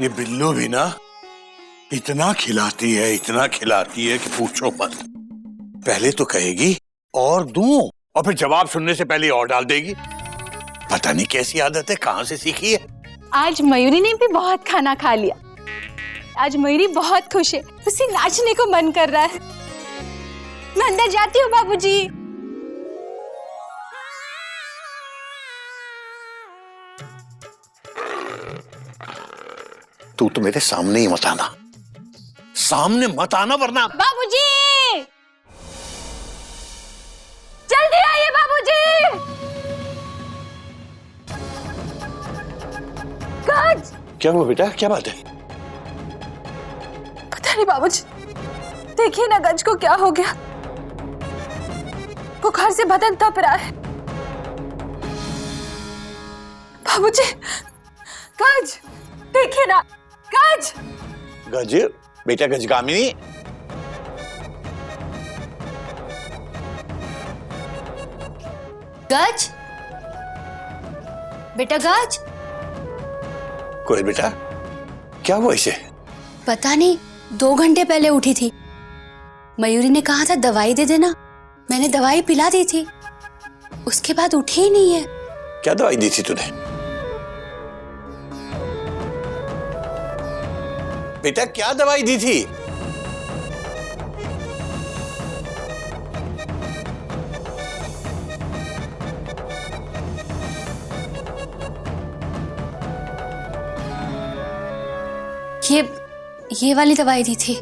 ये बिल्लू भी ना इतना खिलाती है कि पूछो मत। पहले तो कहेगी और दूं, और फिर जवाब सुनने से पहले और डाल देगी। पता नहीं कैसी आदत है, कहां से सीखी है। आज मयूरी ने भी बहुत खाना खा लिया। आज मयूरी बहुत खुश है, उसे नाचने को मन कर रहा है। मैं अंदर जाती हूँ बाबूजी। तू तो मेरे सामने ही मत आना, सामने मत आना वरना। बाबूजी जल्दी आइए बाबूजी। गज, क्या हुआ बेटा, क्या बात है? पता नहीं बाबूजी, देखिए ना गज को क्या हो गया। बुखार से बदन तप रहा है। बाबूजी, गज देखिए ना, गज। गज बेटा, गजगामिनी। गज, बेटा गज। कोयल बेटा, क्या हुआ इसे? पता नहीं, 2 घंटे पहले उठी थी। मयूरी ने कहा था दवाई दे देना, मैंने दवाई पिला दी थी, उसके बाद उठी ही नहीं है। क्या दवाई दी थी तूने? बेटा क्या दवाई दी थी? ये वाली दवाई दी थी।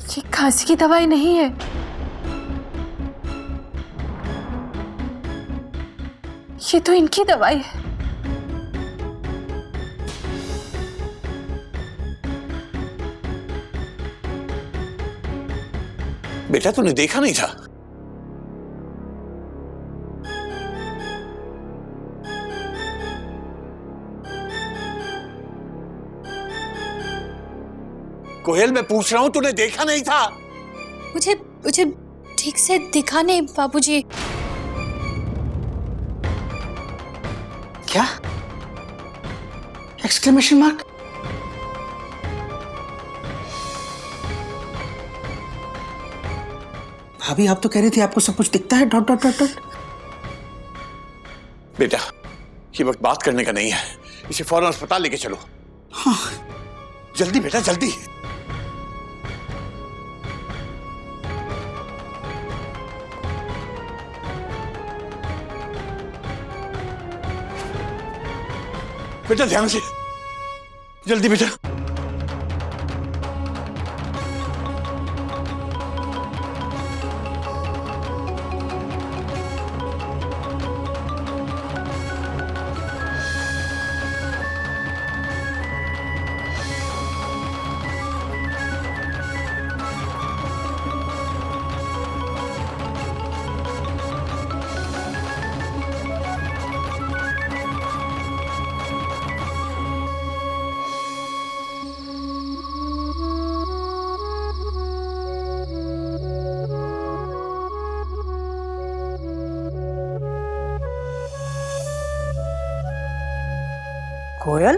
ये खांसी की दवाई नहीं है। ये तो इनकी दवाई है। बेटा तूने देखा नहीं था? कोयल, मैं पूछ रहा हूं, तूने देखा नहीं था? मुझे ठीक से दिखा नहीं बाबूजी। क्या? Exclamation mark? भाभी आप तो कह रही थी आपको सब कुछ दिखता है, डॉट डॉट डॉट डॉट। बेटा ये वक्त बात करने का नहीं है, इसे फौरन अस्पताल लेके चलो। हाँ। जल्दी बेटा जल्दी। बेटा ध्यान से, जल्दी बेटा। कोयल,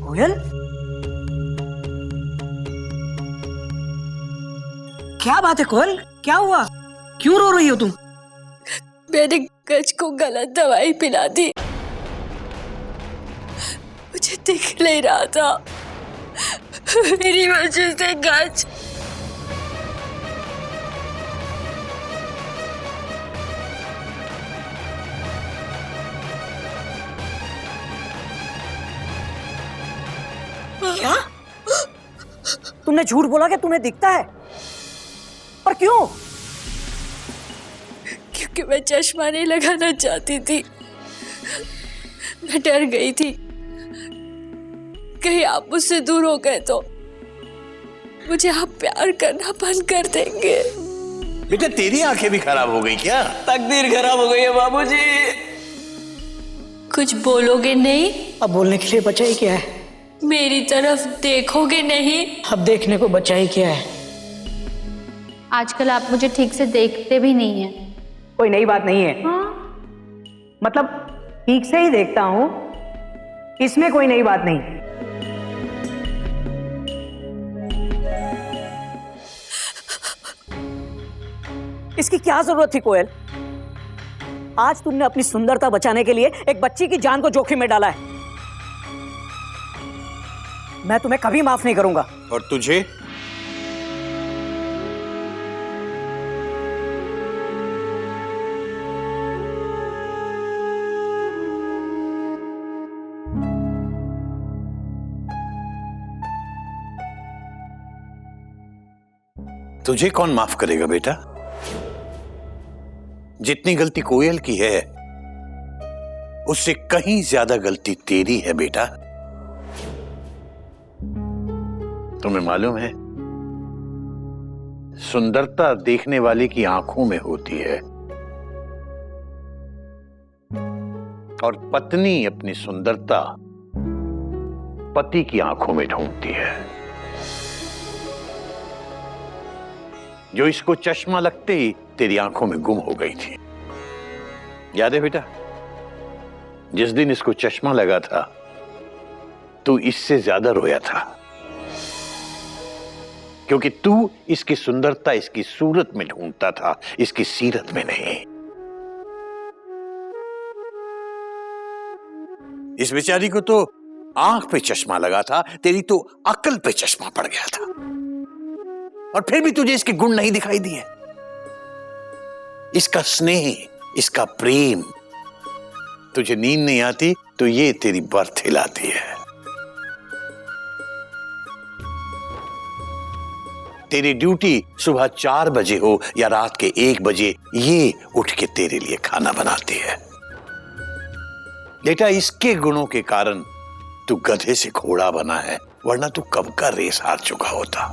कोयल, क्या बात है कोयल, क्या हुआ? क्यों रो रही हो तुम? मैंने गज को गलत दवाई पिला दी, मुझे दिख नहीं रहा था, मेरी वजह से गज। क्या? तुमने झूठ बोला कि तुम्हें दिखता है, पर क्यों? क्योंकि मैं चश्मा नहीं लगाना चाहती थी। मैं डर गई थी कहीं आप मुझसे दूर हो गए तो मुझे आप प्यार करना बंद कर देंगे। बेटा तेरी आंखें भी खराब हो गई क्या? तकदीर खराब हो गई है बाबूजी। कुछ बोलोगे नहीं? अब बोलने के लिए बचा ही क्या है? मेरी तरफ देखोगे नहीं? अब देखने को बचा ही क्या है? आजकल आप मुझे ठीक से देखते भी नहीं हैं। कोई नई बात नहीं है। हाँ? मतलब ठीक से ही देखता हूँ, इसमें कोई नई बात नहीं। इसकी क्या जरूरत थी कोयल? आज तुमने अपनी सुंदरता बचाने के लिए एक बच्ची की जान को जोखिम में डाला है। मैं तुम्हें कभी माफ नहीं करूंगा। और तुझे? तुझे कौन माफ करेगा बेटा? जितनी गलती कोयल की है उससे कहीं ज्यादा गलती तेरी है बेटा। तुम्हें मालूम है, सुंदरता देखने वाले की आंखों में होती है और पत्नी अपनी सुंदरता पति की आंखों में ढूंढती है। जो इसको चश्मा लगते ही तेरी आंखों में गुम हो गई थी। याद है बेटा, जिस दिन इसको चश्मा लगा था तू इससे ज्यादा रोया था, क्योंकि तू इसकी सुंदरता इसकी सूरत में ढूंढता था, इसकी सीरत में नहीं। इस बेचारी को तो आंख पे चश्मा लगा था, तेरी तो अक्ल पे चश्मा पड़ गया था, और फिर भी तुझे इसके गुण नहीं दिखाई दिए। इसका स्नेह, इसका प्रेम। तुझे नींद नहीं आती तो ये तेरी बर्थ हिलाती है। तेरी ड्यूटी सुबह 4 बजे हो या रात के 1 बजे, ये उठ के तेरे लिए खाना बनाती है। बेटा, इसके गुणों के कारण तू गधे से घोड़ा बना है, वरना तू कब का रेस हार चुका होता।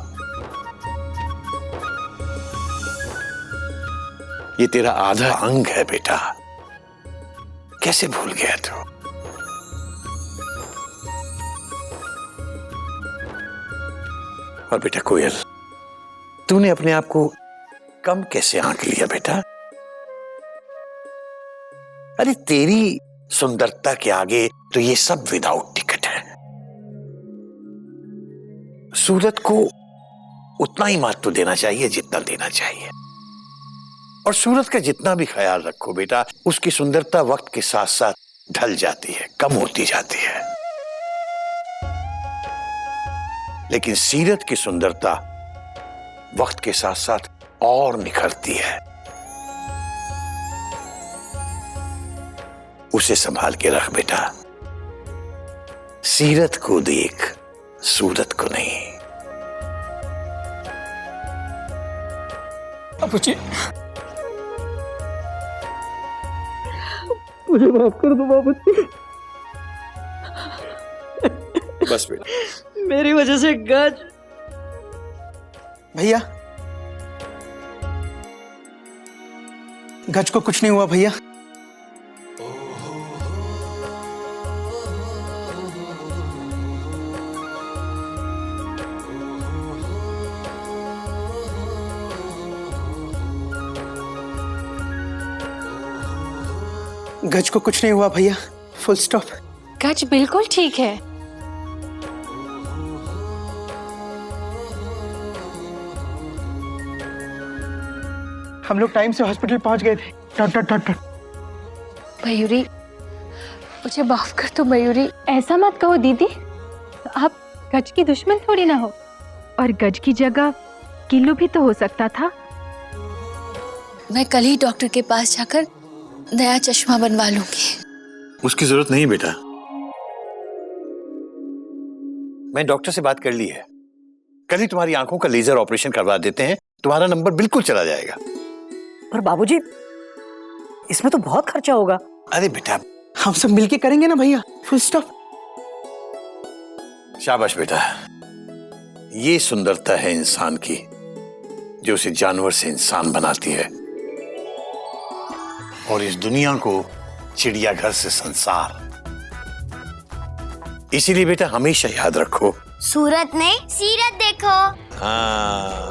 ये तेरा आधा अंग है बेटा, कैसे भूल गया तू? और बेटा कोयल, तूने अपने आप को कम कैसे आंक लिया बेटा? अरे तेरी सुंदरता के आगे तो ये सब विदाउट टिकट है। सूरत को उतना ही महत्व देना चाहिए जितना देना चाहिए, और सूरत का जितना भी ख्याल रखो बेटा, उसकी सुंदरता वक्त के साथ साथ ढल जाती है, कम होती जाती है। लेकिन सीरत की सुंदरता वक्त के साथ साथ और निखरती है। उसे संभाल के रख बेटा। सीरत को देख, सूरत को नहीं। बाबूजी, मुझे माफ कर दो बाबूजी। बस बेटा, मेरी वजह से गज। भैया, गज को कुछ नहीं हुआ भैया। गज को कुछ नहीं हुआ भैया, फुल स्टॉप। गज बिल्कुल ठीक है। हम लोग टाइम से हॉस्पिटल पहुंच गए थे। मयूरी, मुझे माफ कर दो मयूरी। ऐसा मत कहो दीदी, आप गज की दुश्मन थोड़ी ना हो, और गज की जगह किल्लू भी तो हो सकता था। मैं कल ही डॉक्टर के पास जाकर नया चश्मा बनवा लूंगी। उसकी जरूरत नहीं बेटा, मैं डॉक्टर से बात कर ली है। कल ही तुम्हारी आंखों का लेजर ऑपरेशन करवा देते हैं, तुम्हारा नंबर बिल्कुल चला जाएगा। पर बाबूजी, इसमें तो बहुत खर्चा होगा। अरे बेटा, हम सब मिलके करेंगे ना भैया, फुल स्टॉप। शाबाश बेटा, ये सुंदरता है इंसान की जो उसे जानवर से इंसान बनाती है, और इस दुनिया को चिड़ियाघर से संसार, इसीलिए बेटा हमेशा याद रखो, सूरत नहीं सीरत देखो। हाँ।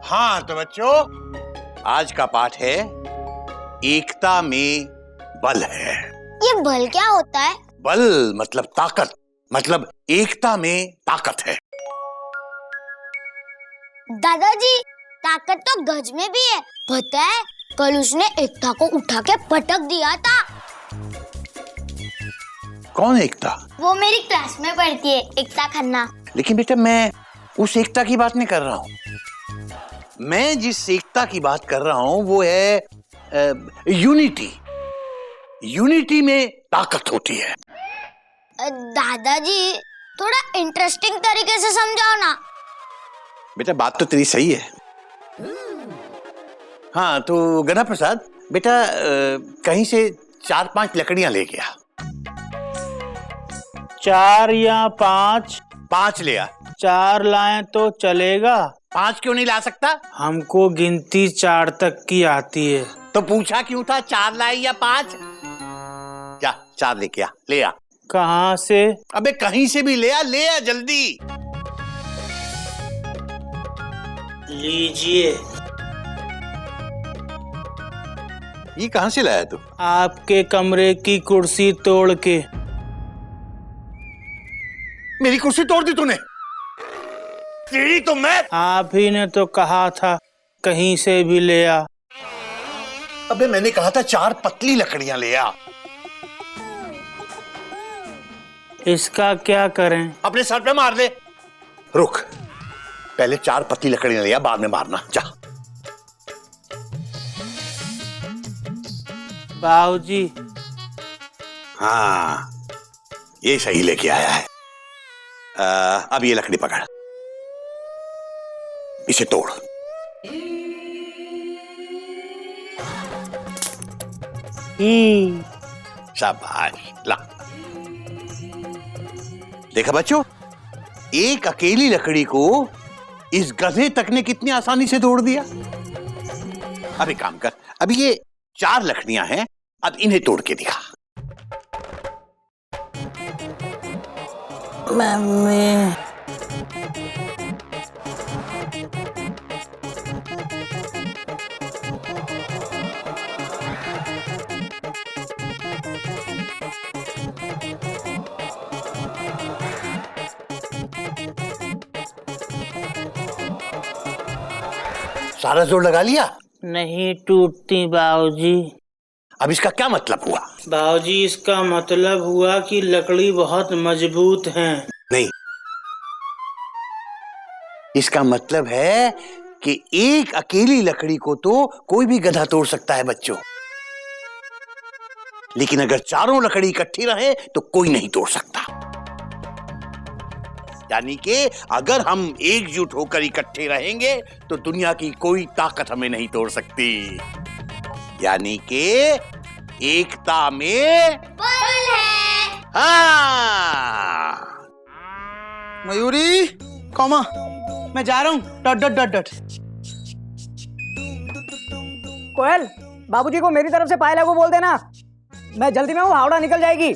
हाँ तो बच्चों, आज का पाठ है एकता में बल है। ये बल क्या होता है? बल मतलब ताकत, मतलब एकता में ताकत है। दादाजी, ताकत तो गज में भी है। पता है, कल उसने एकता को उठा के पटक दिया था। कौन एकता? वो मेरी क्लास में पढ़ती है, एकता खन्ना। लेकिन बेटा मैं उस एकता की बात नहीं कर रहा हूँ। मैं जिस एकता की बात कर रहा हूं वो है यूनिटी। यूनिटी में ताकत होती है। दादाजी, थोड़ा इंटरेस्टिंग तरीके से समझाओ ना। बेटा बात तो तेरी सही है। हाँ तो गना प्रसाद बेटा कहीं से 4-5 लकड़ियां ले गया। 4 या 5? 5 ले आ। 4 लाएं तो चलेगा। 5 क्यों नहीं ला सकता? हमको गिनती 4 तक की आती है। तो पूछा क्यों था 4 लाए या 5? जा 4 लेके आ, ले आ। कहाँ से? अबे कहीं से भी ले आ जल्दी। लीजिए। ये कहाँ से लाया तू? आपके कमरे की कुर्सी तोड़ के। मेरी कुर्सी तोड़ दी तूने? तेरी तो मैं। आप ही ने तो कहा था कहीं से भी ले आ। अबे मैंने कहा था 4 पतली लकड़ियां ले आ। इसका क्या करें? अपने सर पे मार ले। रुक, पहले 4 पतली लकड़ियां ले आ, बाद में मारना। जा। बाबूजी। हाँ ये सही लेके आया है। अब ये लकड़ी पकड़, इसे तोड़। शाबाश, ला। देखा बच्चों, एक अकेली लकड़ी को इस गधे तक ने कितनी आसानी से तोड़ दिया। अब एक काम कर, अभी ये 4 लकड़ियां हैं, अब इन्हें तोड़ के दिखा। मम्मी। सारा जोर लगा लिया? नहीं टूटती बाबूजी। अब इसका क्या मतलब हुआ? बाबूजी इसका मतलब हुआ कि लकड़ी बहुत मजबूत है। नहीं, इसका मतलब है कि एक अकेली लकड़ी को तो कोई भी गधा तोड़ सकता है बच्चों, लेकिन अगर चारों लकड़ी इकट्ठी रहे तो कोई नहीं तोड़ सकता। यानी कि अगर हम एकजुट होकर इकट्ठे रहेंगे तो दुनिया की कोई ताकत हमें नहीं तोड़ सकती। यानी कि एकता में बल है। हाँ। मयूरी, कॉमा, मैं जा रहा हूँ। Dot dot dot dot. Koyal, बाबूजी को मेरी तरफ से पायल है वो बोल देना। मैं जल्दी में हूँ, हावड़ा निकल जाएगी।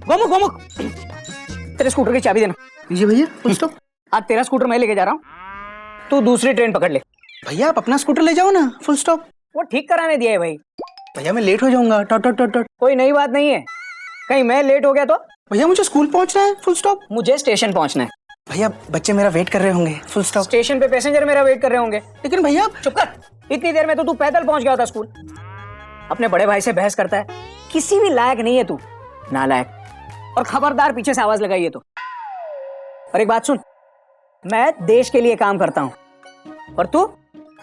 गोमुख गोमुख, तेरे स्कूटर की चाबी देना। लीजिए भैया, फुल स्टॉप। आज तेरा स्कूटर मैं लेके जा रहा हूँ, तू दूसरी ट्रेन पकड़ ले। भैया आप अपना स्कूटर ले जाओ ना, फुल स्टॉप। वो ठीक कराने दिया है भाई। भैया मैं लेट हो जाऊंगा। Dot dot dot dot. कोई नई बात नहीं है, कहीं मैं लेट हो गया तो? भैया मुझे स्कूल पहुंचना है, फुल स्टॉप। मुझे स्टेशन पहुंचना है। भैया बच्चे मेरा वेट कर रहे होंगे, फुल स्टॉप। स्टेशन पे पैसेंजर मेरा वेट कर रहे होंगे। लेकिन भैया चुप कर, इतनी देर में तो तू पैदल पहुंच गया होता स्कूल। अपने बड़े भाई से बहस करता है, किसी भी लायक नहीं है तू, नालायक। और खबरदार पीछे से आवाज लगाइए तो। और एक बात सुन, मैं देश के लिए काम करता हूं और तू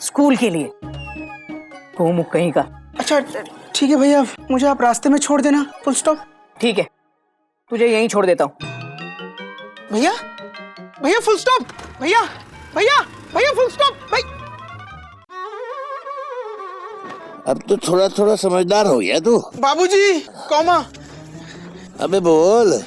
स्कूल के लिए। गोमुख कहीं का। अच्छा ठीक है भैया, मुझे आप रास्ते में छोड़ देना, फुल स्टॉप। ठीक है, तुझे यहीं छोड़ देता हूँ। भैया भैया फुल स्टॉप, भैया भैया भैया फुल स्टॉप भाई। अब तो थोड़ा थोड़ा समझदार हो गया तू। बाबूजी कॉमा। अबे बोल।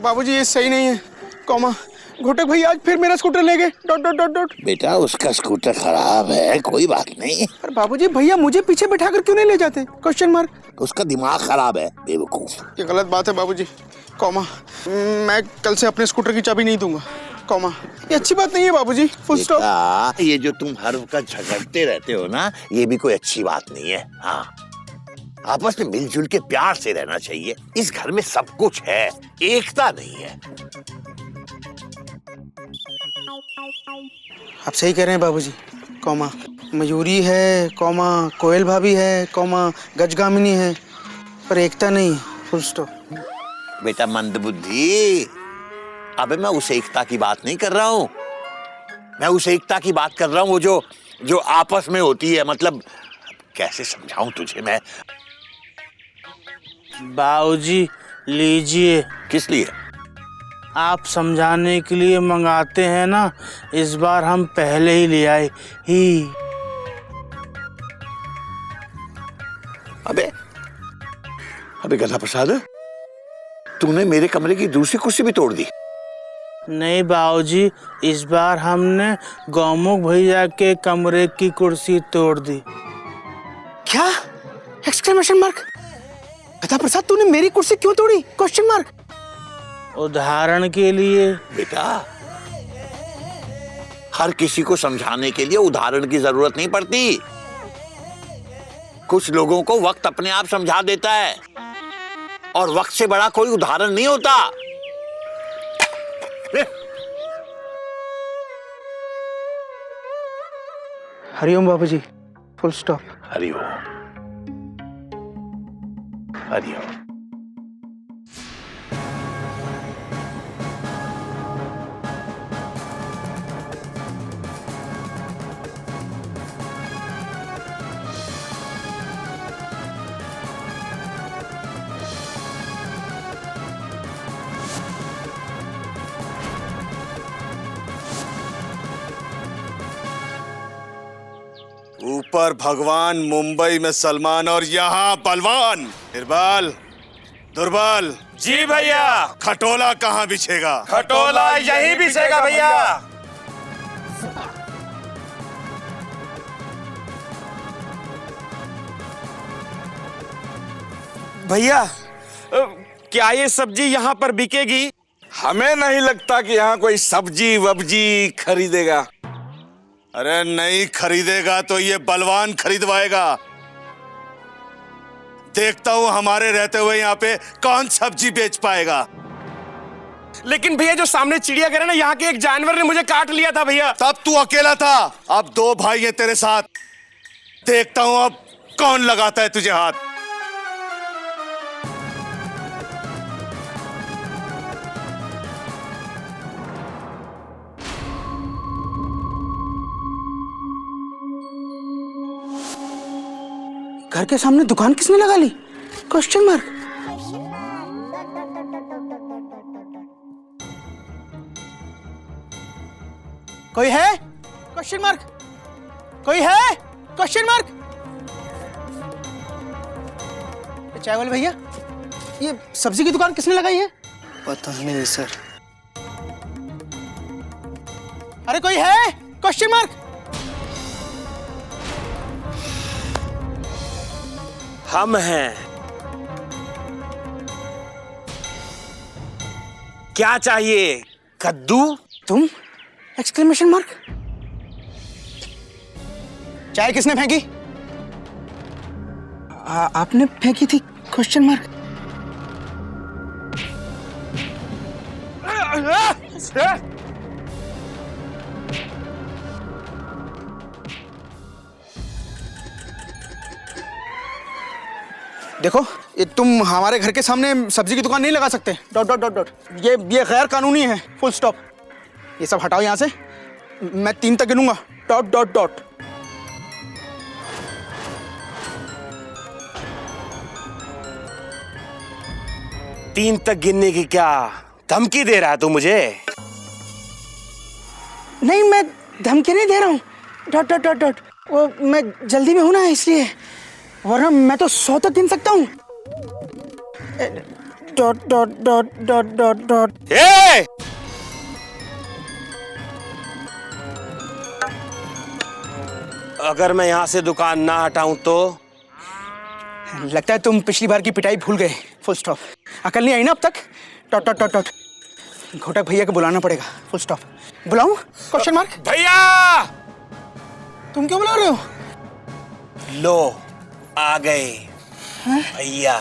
बाबूजी ये सही नहीं है, कॉमा। घोटक भैया आज फिर मेरा स्कूटर ले गए, डॉट डॉट डॉट डॉट। बेटा उसका स्कूटर खराब है, कोई बात नहीं। पर बाबूजी भैया मुझे पीछे बैठाकर क्यों नहीं ले जाते, क्वेश्चन मार्क। उसका दिमाग खराब है, बेवकूफ। ये गलत बात है बाबूजी, कॉमा। मैं कल से अपने स्कूटर की चाबी नहीं दूंगा, कॉमा। ये अच्छी बात नहीं है बाबूजी, फुल स्टॉप। बेटा ये जो तुम हर वक्त झगड़ते रहते हो ना, ये भी कोई अच्छी बात नहीं है। हाँ, आपस में मिलजुल के प्यार से रहना चाहिए। इस घर में सब कुछ है, एकता नहीं है। आप सही कह रहे हैं बाबूजी, कॉमा। मयूरी है, कॉमा। कोयल भाभी है, कॉमा। गजगामिनी है, पर एकता नहीं, फुल स्टॉप। बेटा मंदबुद्धि, अबे मैं उस एकता की बात नहीं कर रहा हूँ। मैं उस एकता की बात कर रहा हूँ वो जो आपस में होती है। मतलब कैसे समझाऊं तुझे मैं। बाबूजी लीजिए। किस लिए? आप समझाने के लिए मंगाते हैं ना, इस बार हम पहले ही ले आए ही। अबे गधा प्रसाद, तूने मेरे कमरे की दूसरी कुर्सी भी तोड़ दी। नहीं बाबूजी, इस बार हमने गौमुख भैया के कमरे की कुर्सी तोड़ दी। क्या? Exclamation mark. गधा प्रसाद तूने मेरी कुर्सी क्यों तोड़ी, क्वेश्चन मार्क। उदाहरण के लिए। बेटा हर किसी को समझाने के लिए उदाहरण की जरूरत नहीं पड़ती। कुछ लोगों को वक्त अपने आप समझा देता है, और वक्त से बड़ा कोई उदाहरण नहीं होता। हरिओम बाबूजी, फुल स्टॉप। हरिओम हरिओम। ऊपर भगवान, मुंबई में सलमान और यहाँ बलवान। निर्बल, दुर्बल। जी भैया। खटोला कहाँ बिछेगा? खटोला यहीं बिछेगा भैया। भैया क्या ये सब्जी यहाँ पर बिकेगी? हमें नहीं लगता कि यहाँ कोई सब्जी वब्जी खरीदेगा। अरे नहीं खरीदेगा तो ये बलवान खरीदवाएगा। देखता हूँ हमारे रहते हुए यहाँ पे कौन सब्जी बेच पाएगा। लेकिन भैया जो सामने चिड़ियाघर है ना, यहाँ के एक जानवर ने मुझे काट लिया था भैया। तब तू अकेला था, अब दो भाई हैं तेरे साथ। देखता हूँ अब कौन लगाता है तुझे हाथ। घर के सामने दुकान किसने लगा ली, क्वेश्चन मार्क। कोई है, क्वेश्चन मार्क। कोई है, क्वेश्चन मार्क। चाय वाले भैया, ये सब्जी की दुकान किसने लगाई है? पता नहीं सर। अरे कोई है, क्वेश्चन मार्क। हम हैं। क्या चाहिए? कद्दू? तुम, एक्सक्लेमेशन मार्क। चाय किसने फेंकी? आपने फेंकी थी, क्वेश्चन मार्क। देखो, ये तुम हमारे घर के सामने सब्जी की दुकान नहीं लगा सकते, डॉट डॉट डॉट डॉट। ये गैर कानूनी है, फुल स्टॉप। ये सब हटाओ यहाँ से, मैं 3 तक गिनूंगा, डॉट डॉट डॉट। 3 तक गिनने की क्या धमकी दे रहा है तू मुझे? नहीं, मैं धमकी नहीं दे रहा हूँ। डॉट डॉट डॉट डॉट, वो मैं जल्दी में हूँ ना इसलिए, वरना मैं तो 100 तक गिन सकता हूँ। Dot dot dot dot dot dot. ए! अगर मैं यहाँ से दुकान ना हटाऊं तो? लगता है तुम पिछली बार की पिटाई भूल गए। Full stop. अकल नहीं आई ना अब तक? Dot dot dot dot. Ghotak भैया को बुलाना पड़ेगा। Full stop. बुलाऊं? Question mark. भैया! तुम क्यों बुला रहे हो? लो, आ गए भैया।